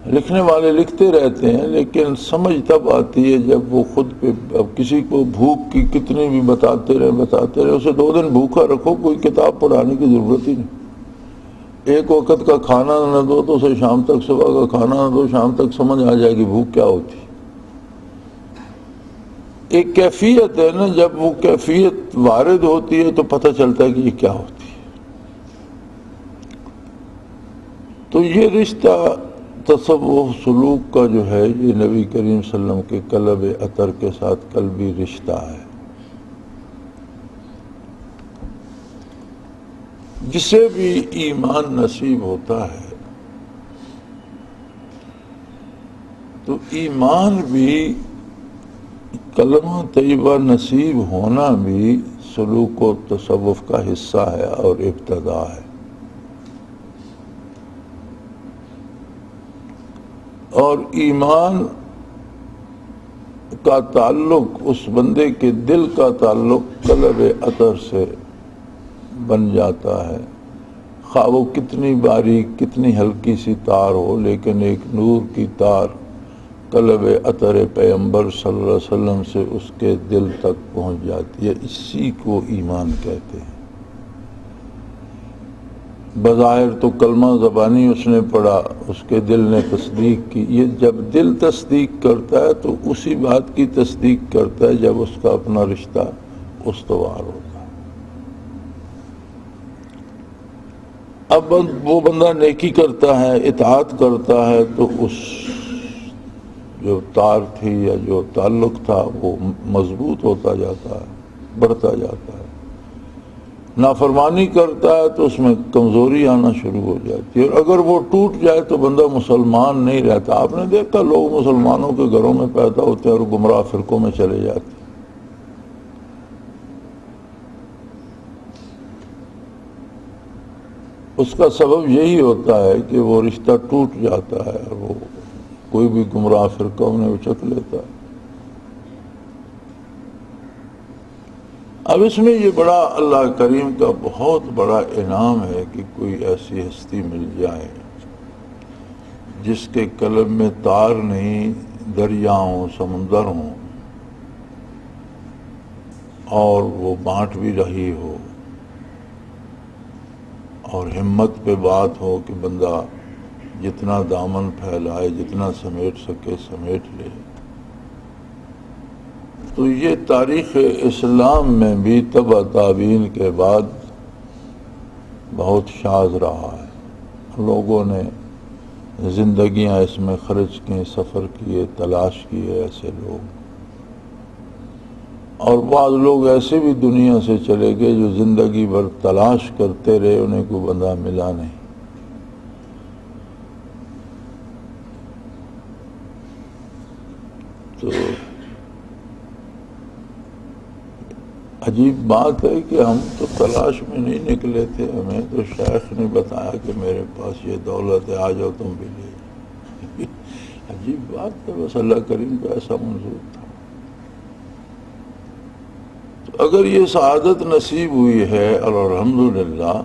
لکھنے والے لکھتے رہتے ہیں، لیکن سمجھ تب آتی ہے جب وہ خود پہ، اب کسی کو بھوک کی کتنی بھی بتاتے رہے، اسے 2 دن بھوکا رکھو، کوئی کتاب پڑھانے کی ضرورت ہی نہیں۔ ایک وقت کا کھانا نہ دو تو اسے شام تک، صبح کا کھانا نہ دو شام تک سمجھ آ جائے گی بھوک کیا ہوتی۔ ایک کیفیت ہے نا، جب وہ کیفیت وارد ہوتی ہے تو پتہ چلتا ہے کہ یہ کیا ہوتی ہے۔ تو یہ رشتہ تصوف سلوک کا جو ہے، یہ نبی کریم صلی اللہ علیہ وسلم کے قلب اطہر کے ساتھ قلبی رشتہ ہے، جسے بھی ایمان نصیب ہوتا ہے تو ایمان بھی، کلمہ طیبہ نصیب ہونا بھی سلوک و تصوف کا حصہ ہے اور ابتدا ہے۔ اور ایمان کا تعلق، اس بندے کے دل کا تعلق قلب اطہر سے بن جاتا ہے، خواہ وہ کتنی باریک کتنی ہلکی سی تار ہو، لیکن ایک نور کی تار قلب اطہر پیغمبر صلی اللہ علیہ وسلم سے اس کے دل تک پہنچ جاتی ہے، اسی کو ایمان کہتے ہیں۔ بظاہر تو کلمہ زبانی اس نے پڑھا، اس کے دل نے تصدیق کی، یہ جب دل تصدیق کرتا ہے تو اسی بات کی تصدیق کرتا ہے جب اس کا اپنا رشتہ استوار ہوتا ہے۔ اب وہ بندہ نیکی کرتا ہے، اطاعت کرتا ہے، تو اس جو تار تھی یا جو تعلق تھا وہ مضبوط ہوتا جاتا ہے، بڑھتا جاتا ہے۔ نافرمانی کرتا ہے تو اس میں کمزوری آنا شروع ہو جاتی ہے، اور اگر وہ ٹوٹ جائے تو بندہ مسلمان نہیں رہتا۔ آپ نے دیکھا لوگ مسلمانوں کے گھروں میں پیدا ہوتے ہیں اور گمراہ فرقوں میں چلے جاتے ہیں۔ اس کا سبب یہی ہوتا ہے کہ وہ رشتہ ٹوٹ جاتا ہے، وہ کوئی بھی گمراہ فرقہ انہیں اچک لیتا ہے۔ اب اس میں یہ بڑا اللہ کریم کا بہت بڑا انعام ہے کہ کوئی ایسی ہستی مل جائے جس کے قلب میں تار نہیں، دریا ہوں، سمندر ہوں، اور وہ بانٹ بھی رہی ہو، اور ہمت پہ بات ہو کہ بندہ جتنا دامن پھیلائے، جتنا سمیٹ سکے سمیٹ لے۔ تو یہ تاریخ اسلام میں بھی تبع تابعین کے بعد بہت شاذ رہا ہے۔ لوگوں نے زندگیاں اس میں خرچ کی، سفر کیے، تلاش کیے ایسے لوگ، اور بعض لوگ ایسے بھی دنیا سے چلے گئے جو زندگی بھر تلاش کرتے رہے، انہیں کوئی بندہ ملا نہیں۔ تو عجیب بات ہے کہ ہم تو تلاش میں نہیں نکلے تھے، ہمیں تو شیخ نے بتایا کہ میرے پاس یہ دولت ہے، آ جاؤ تم بھی لے۔ عجیب بات ہے، بس اللہ کریم کا ایسا منظور تھا۔ تو اگر یہ سعادت نصیب ہوئی ہے اور الحمدللہ،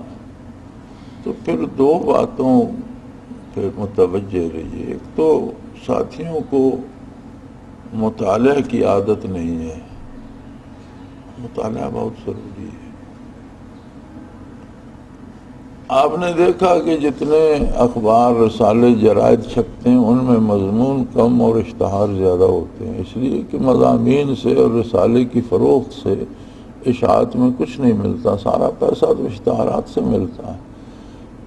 تو پھر 2 باتوں پہ متوجہ رہیے۔ ایک تو ساتھیوں کو مطالعہ کی عادت نہیں ہے، مطالعہ بہت ضروری ہے۔ آپ نے دیکھا کہ جتنے اخبار، رسالے، جرائد چھپتے ہیں ان میں مضمون کم اور اشتہار زیادہ ہوتے ہیں، اس لیے کہ مضامین سے اور رسالے کی فروخت سے اشاعت میں کچھ نہیں ملتا، سارا پیسہ تو اشتہارات سے ملتا ہے۔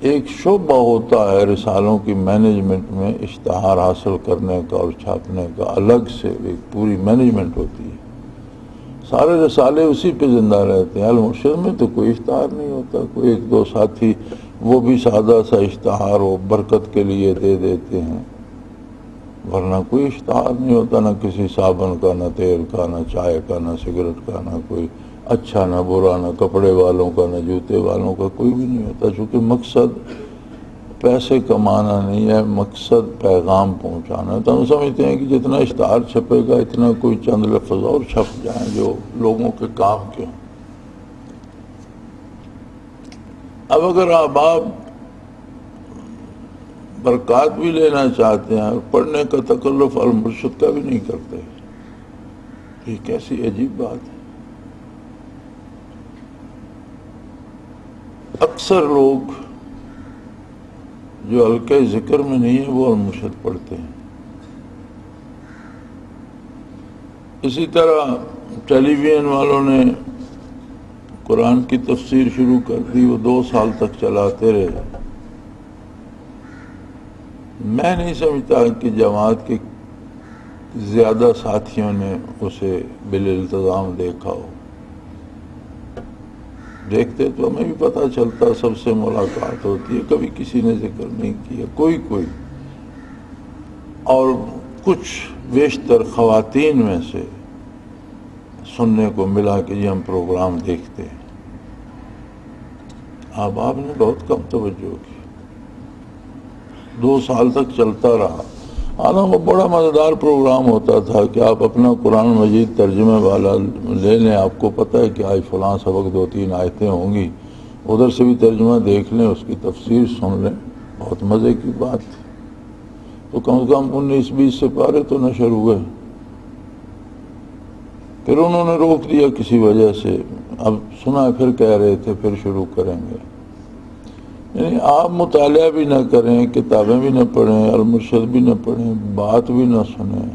ایک شعبہ ہوتا ہے رسالوں کی مینجمنٹ میں، اشتہار حاصل کرنے کا اور چھاپنے کا، الگ سے ایک پوری مینجمنٹ ہوتی ہے۔ سارے رسالے اسی پہ زندہ رہتے ہیں۔ المرشد میں تو کوئی اشتہار نہیں ہوتا، کوئی 1-2 ساتھی وہ بھی سادہ سا اشتہار ہو برکت کے لیے دے دیتے ہیں، ورنہ کوئی اشتہار نہیں ہوتا، نہ کسی صابن کا، نہ تیل کا، نہ چائے کا، نہ سگریٹ کا، نہ کوئی اچھا نہ برا، نہ کپڑے والوں کا، نہ جوتے والوں کا، کوئی بھی نہیں ہوتا، چونکہ مقصد پیسے کمانا نہیں ہے، مقصد پیغام پہنچانا ہے۔ تو ہم سمجھتے ہیں کہ جتنا اشتہار چھپے گا اتنا کوئی چند لفظ اور چھپ جائیں جو لوگوں کے کام کے ہوں۔ اب اگر احباب برکات بھی لینا چاہتے ہیں اور پڑھنے کا تکلف المرشد کا بھی نہیں کرتے. یہ کیسی عجیب بات ہے. اکثر لوگ جو حلقہ ذکر میں نہیں ہے وہ المرشد پڑھتے ہیں. اسی طرح ٹیلی ویژن والوں نے قرآن کی تفسیر شروع کر دی، وہ 2 سال تک چلاتے رہے. میں نہیں سمجھتا کہ جماعت کے زیادہ ساتھیوں نے اسے بالالتزام دیکھا ہو. دیکھتے تو ہمیں بھی پتہ چلتا، سب سے ملاقات ہوتی ہے، کبھی کسی نے ذکر نہیں کیا، کوئی. اور کچھ بیشتر خواتین میں سے سننے کو ملا کہ یہ ہم پروگرام دیکھتے ہیں. آپ نے بہت کم توجہ کی. 2 سال تک چلتا رہا. حالانکہ بڑا مزیدار پروگرام ہوتا تھا کہ آپ اپنا قرآن مجید ترجمے والا لے لیں، آپ کو پتہ ہے کہ آج فلاں سبق 2-3 آیتیں ہوں گی، ادھر سے بھی ترجمہ دیکھ لیں، اس کی تفسیر سن لیں. بہت مزے کی بات تھی. تو کم از کم 19-20 سپارے تو نشر ہوئے. پھر انہوں نے روک دیا کسی وجہ سے. اب سنا پھر کہہ رہے تھے پھر شروع کریں گے. یعنی آپ مطالعہ بھی نہ کریں، کتابیں بھی نہ پڑھیں، المرشد بھی نہ پڑھیں، بات بھی نہ سنیں،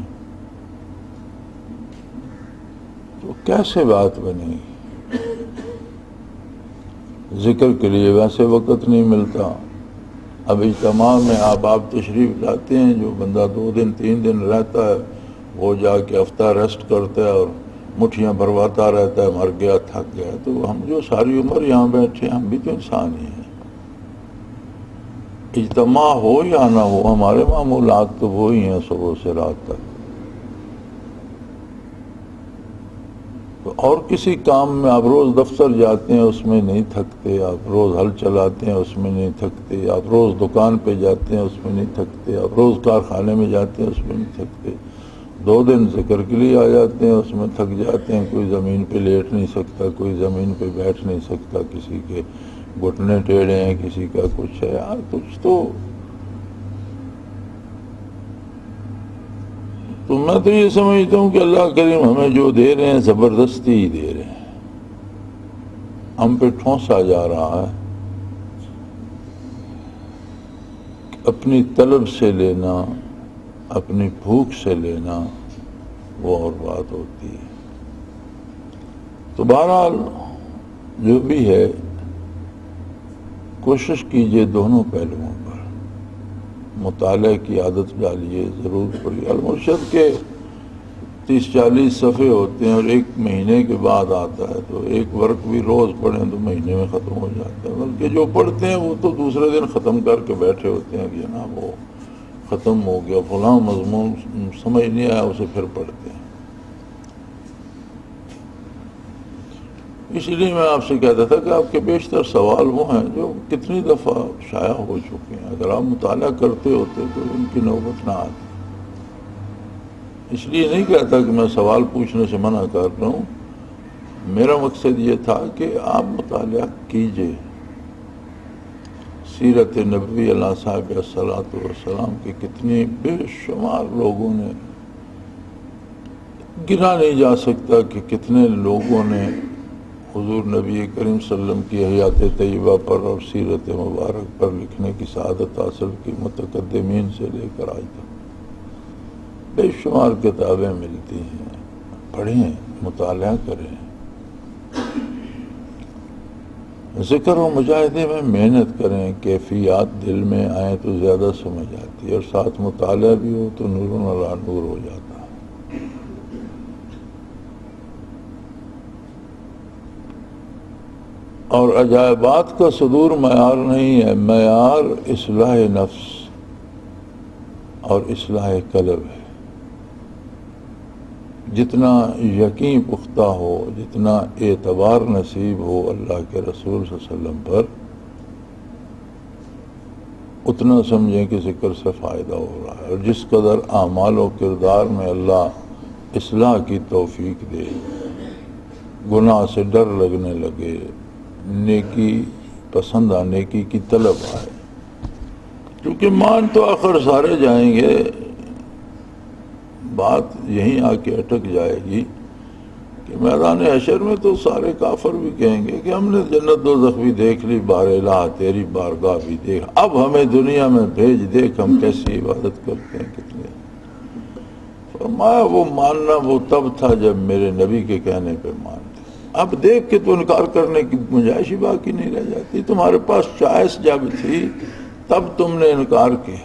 تو کیسے بات بنے گی؟ ذکر کے لیے ویسے وقت نہیں ملتا. اب اجتماع میں آپ تشریف لاتے ہیں، جو بندہ 2 دن 3 دن رہتا ہے وہ جا کے ہفتہ ریسٹ کرتا ہے اور مٹھیاں بھرواتا رہتا ہے، مر گیا تھک گیا. تو ہم جو ساری عمر یہاں بیٹھے ہم بھی تو انسان ہی ہیں. اجتماع ہو یا نہ ہو، ہمارے معمولات تو وہی ہیں صبح سے رات تک. تو اور کسی کام میں آپ روز دفتر جاتے ہیں اس میں نہیں تھکتے، آپ روز ہل چلاتے ہیں اس میں نہیں تھکتے، آپ روز دکان پہ جاتے ہیں اس میں نہیں تھکتے، آپ روز کارخانے میں جاتے ہیں اس میں نہیں تھکتے. 2 دن ذکر کے لیے آ جاتے ہیں اس میں تھک جاتے ہیں. کوئی زمین پہ لیٹ نہیں سکتا، کوئی زمین پہ بیٹھ نہیں سکتا، کسی کے گھٹنے ٹیڑھے ہیں، کسی کا کچھ ہے. یار کچھ تو میں تو یہ سمجھتا ہوں کہ اللہ کریم ہمیں جو دے رہے ہیں زبردستی ہی دے رہے ہیں. ہم پہ ٹھونسا جا رہا ہے. اپنی طلب سے لینا، اپنی بھوک سے لینا وہ اور بات ہوتی ہے. تو بہرحال جو بھی ہے کوشش کیجئے دونوں پہلوؤں پر. مطالعے کی عادت ڈالیے، ضرور پڑھیے. المرشد کے 30-40 صفحے ہوتے ہیں اور 1 مہینے کے بعد آتا ہے. تو 1 ورق بھی روز پڑھیں تو مہینے میں ختم ہو جاتا ہے. بلکہ جو پڑھتے ہیں وہ تو دوسرے دن ختم کر کے بیٹھے ہوتے ہیں کہ جناب وہ ختم ہو گیا، فلاں مضمون سمجھ نہیں آیا، اسے پھر پڑھتے ہیں. اس لیے میں آپ سے کہتا تھا کہ آپ کے بیشتر سوال وہ ہیں جو کتنی دفعہ شائع ہو چکے ہیں. اگر آپ مطالعہ کرتے ہوتے تو ان کی نوبت نہ آتی. اس لیے نہیں کہتا کہ میں سوال پوچھنے سے منع کر رہا ہوں. میرا مقصد یہ تھا کہ آپ مطالعہ کیجئے. سیرت نبوی علیہ صاحب الصلاۃ والسلام کے کتنے بے شمار لوگوں نے، گنا نہیں جا سکتا کہ کتنے لوگوں نے حضور نبی کریم صلی اللہ علیہ وسلم کی حیات طیبہ پر اور سیرت مبارک پر لکھنے کی سعادت حاصل کی، متقدمین سے لے کر آج تک بے شمار کتابیں ملتی ہیں. پڑھیں، مطالعہ کریں. ذکر و مجاہدے میں محنت کریں. کیفیات دل میں آئیں تو زیادہ سمجھ آتی ہے، اور ساتھ مطالعہ بھی ہو تو نور علی نور ہو جاتا ہے. اور عجائبات کا صدور معیار نہیں ہے، معیار اصلاح نفس اور اصلاح قلب ہے. جتنا یقین پختہ ہو، جتنا اعتبار نصیب ہو اللہ کے رسول صلی اللہ علیہ وسلم پر، اتنا سمجھیں کہ ذکر سے فائدہ ہو رہا ہے. اور جس قدر اعمال و کردار میں اللہ اصلاح کی توفیق دے، گناہ سے ڈر لگنے لگے، نیکی پسند نیکی کی طلب آئے، چونکہ مان تو آخر سارے جائیں گے، بات یہیں آ کے اٹک جائے گی کہ میدان حشر میں تو سارے کافر بھی کہیں گے کہ ہم نے جنت دوزخ بھی دیکھ لی، بار الہ تیری بارگاہ بھی دیکھ، اب ہمیں دنیا میں بھیج، دیکھ ہم کیسی عبادت کرتے ہیں کتنے۔ فرمایا وہ ماننا وہ تب تھا جب میرے نبی کے کہنے پہ مانتے، اب دیکھ کے تو انکار کرنے کی گنجائش ہی باقی نہیں رہ جاتی۔ تمہارے پاس چوائس جب تھی تب تم نے انکار کیا،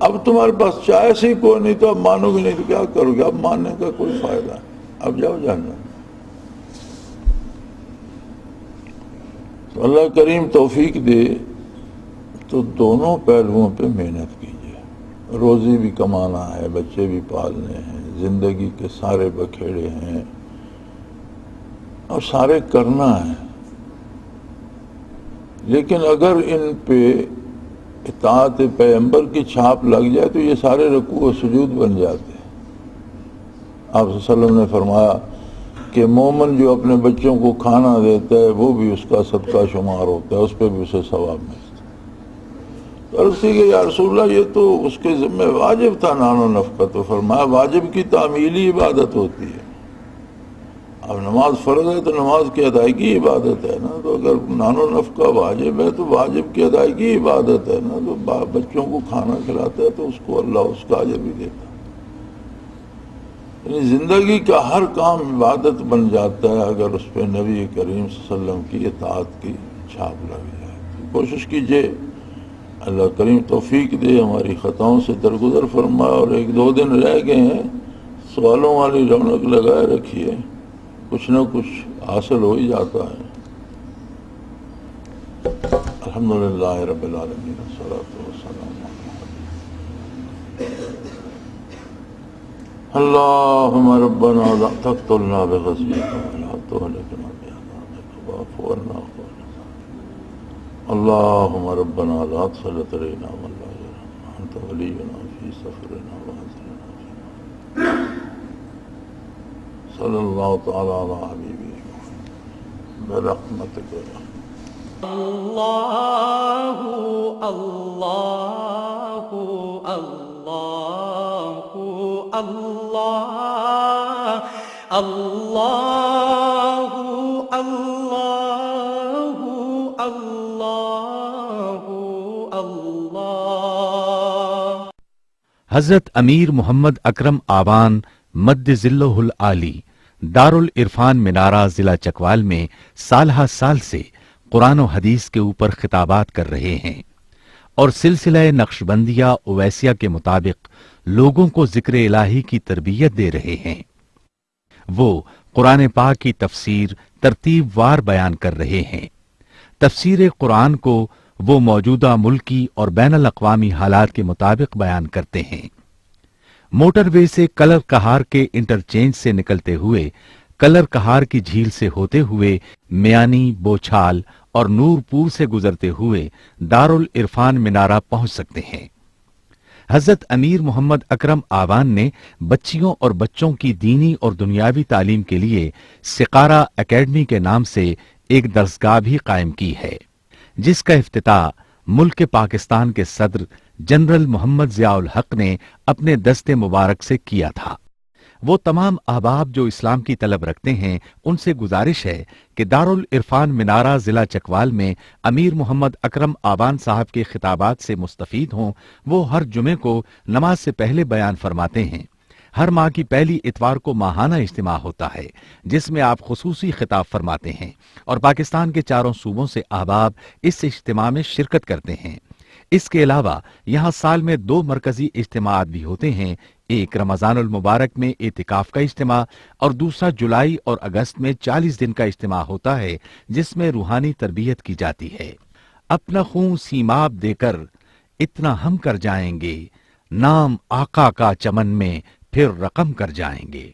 اب تمہارے پاس چوائس ہی کوئی نہیں تو اب مانو گے نہیں تو کیا کرو گے؟ اب ماننے کا کوئی فائدہ نہیں، اب جاؤ جہنم۔ تو اللہ کریم توفیق دے تو دونوں پہلوؤں پہ محنت کیجیے، روزی بھی کمانا ہے، بچے بھی پالنے ہیں، زندگی کے سارے بکھیڑے ہیں اور سارے کرنا ہے، لیکن اگر ان پہ اطاعت پیغمبر کی چھاپ لگ جائے تو یہ سارے رکوع و سجود بن جاتے ہیں۔ آپ صلی اللہ علیہ وسلم نے فرمایا کہ مومن جو اپنے بچوں کو کھانا دیتا ہے وہ بھی اس کا صدقہ شمار ہوتا ہے، اس پہ بھی اسے ثواب ملتا ہے۔ تو عرض کی کہ یا رسول اللہ یہ تو اس کے ذمہ واجب تھا نان و نفقہ، تو فرمایا واجب کی تعمیلی عبادت ہوتی ہے، اب نماز فرض ہے تو نماز کی ادائیگی عبادت ہے نا، تو اگر نان و نفقہ واجب ہے تو واجب کی ادائیگی عبادت ہے نا، تو بچوں کو کھانا کھلاتا ہے تو اس کو اللہ اس کا اجر بھی دیتا ہے۔ یعنی زندگی کا ہر کام عبادت بن جاتا ہے اگر اس پہ نبی کریم صلی اللہ علیہ وسلم کی اطاعت کی چھاپ لگ جائے۔ تو کوشش کیجئے، اللہ کریم توفیق دے، ہماری خطاؤں سے درگزر فرمائے، اور ایک دو دن رہ گئے ہیں، سوالوں والی رونق لگائے رکھیے، کچھ نہ کچھ حاصل ہو ہی جاتا ہے۔ الحمدللہ رب العالمین، والصلاة والسلام علی اللہم ربنا لا تقتلنا بغضبک ولا تہلکنا بعذابک واعف عنا اللہم ربنا لا تسلط علینا من لا یرحمنا انت ولینا فی سفرنا وحزننا فی صلی اللہ تعالی علی حبیبی برحمتک اللہ اللہ اللہ اللہ اللہ اللہ اللہ اللہ۔ حضرت امیر محمد اکرم آوان مد ذلہ العالی دارالعرفان منارہ ضلع چکوال میں سالہ سال سے قرآن و حدیث کے اوپر خطابات کر رہے ہیں اور سلسلہ نقشبندیہ اویسیہ کے مطابق لوگوں کو ذکر الہی کی تربیت دے رہے ہیں۔ وہ قرآن پاک کی تفسیر ترتیب وار بیان کر رہے ہیں۔ تفسیر قرآن کو وہ موجودہ ملکی اور بین الاقوامی حالات کے مطابق بیان کرتے ہیں۔ موٹر وے سے کلر کہار کے انٹرچینج سے نکلتے ہوئے، کلر کہار کی جھیل سے ہوتے ہوئے، میانی، بوچھال اور نورپور سے گزرتے ہوئے دارالعرفان منارہ پہنچ سکتے ہیں۔ حضرت امیر محمد اکرم آوان نے بچیوں اور بچوں کی دینی اور دنیاوی تعلیم کے لیے سقارہ اکیڈمی کے نام سے ایک درسگاہ بھی قائم کی ہے، جس کا افتتاح ملک پاکستان کے صدر جنرل محمد ضیاء الحق نے اپنے دست مبارک سے کیا تھا۔ وہ تمام احباب جو اسلام کی طلب رکھتے ہیں ان سے گزارش ہے کہ دارالعرفان منارہ ضلع چکوال میں امیر محمد اکرم آوان صاحب کے خطابات سے مستفید ہوں۔ وہ ہر جمعے کو نماز سے پہلے بیان فرماتے ہیں۔ ہر ماہ کی پہلی اتوار کو ماہانہ اجتماع ہوتا ہے جس میں آپ خصوصی خطاب فرماتے ہیں اور پاکستان کے چاروں صوبوں سے احباب اس اجتماع میں شرکت کرتے ہیں۔ اس کے علاوہ یہاں سال میں 2 مرکزی اجتماعات بھی ہوتے ہیں، ایک رمضان المبارک میں اعتکاف کا اجتماع اور دوسرا جولائی اور اگست میں 40 دن کا اجتماع ہوتا ہے جس میں روحانی تربیت کی جاتی ہے۔ اپنا خون سیماب دے کر اتنا ہم کر جائیں گے، نام آقا کا چمن میں پھر رقم کر جائیں گے۔